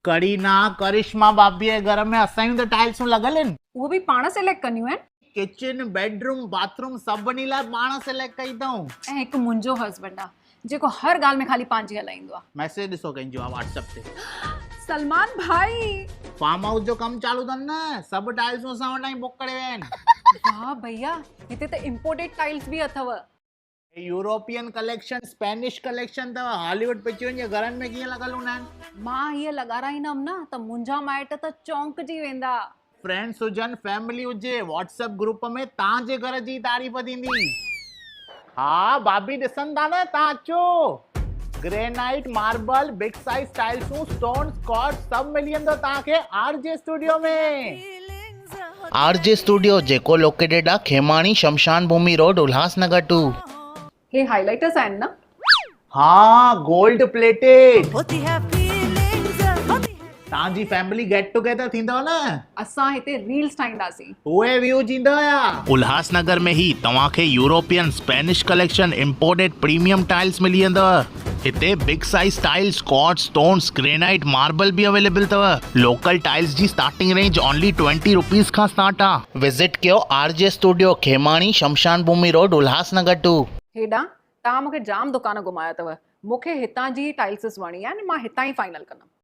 करीना करिश्मा भाभी जे घर में असां त टाइल्सूं लॻल आहिनि। वो भी पाण सिलेक्ट कनियूं आहिनि। किचन बेडरूम बाथरूम सभिनी लाइ पाण सिलेक्ट कई अथऊं। ऐं हिकु मुंहिंजो हस्बैंड आहे जेको हर ॻाल्हि में ख़ाली पंहिंजी हलाईंदो आहे। मैसेज ॾिसो कंहिंजो आहे व्हाट्सएप ते। सलमान भाई फार्म हाउस जो कमु चालू अथनि न, सभु टाइल्सूं असां वटां ई बुक करे विया आहिनि। वाह भैया हिते त इम्पोर्टेड टाइल्स बि अथव। यूरोपियन कलेक्शन स्पेनिश कलेक्शन अथव। हॉलीवुड पिक्चरुनि जे घरनि में कीअं लॻल हूंदा आहिनि। मां हीअ लॻाराईंदमि न त मुंहिंजा माइट त चौंकजी वेंदा। फ्रेंड्स हुजनि फैमिली हुजे व्हाट्सएप ग्रुप में तव्हांजे घर जी तारीफ़ थींदी। हा भाभी ॾिसनि था न, तव्हां अचो। ग्रेनाइट मार्बल बिग साइज टाइल्सूं स्टोन स्कॉच सभु मिली वेंदो तव्हांखे आरजे स्टूडियो में। आरजे स्टूडियो जेको लोकेटेड आहे खेमाणी शमशान भूमि रोड उल्हासनगर 2। हे हाइलाइटर्स आहिनि न? हाँ गोल्ड प्लेटेड। तव्हांजी फैमिली गेट टुगेदर थींदव न, असां हिते रील्स ठाहींदासीं। उहे व्यू थींदव या। उल्हासनगर में ही तव्हांखे European Spanish collection imported premium tiles मिली वेंदव। हिते big size tiles scotch stones granite marble भी अवेलेबल अथव। लोकल टाइल्स जी स्टार्टिंग रेंज ओनली 20 रुपीस खां स्टार्ट आहे। विजिट कयो RJ studio Khemani Shamshan Bhumi road Ulhasnagar 2। हेॾां तव्हां मूंखे जाम दुकान घुमाया अथव। मूंखे हितां जी टाइल्सिस वणी आहे, मां हितां ई फाइनल कंदमि।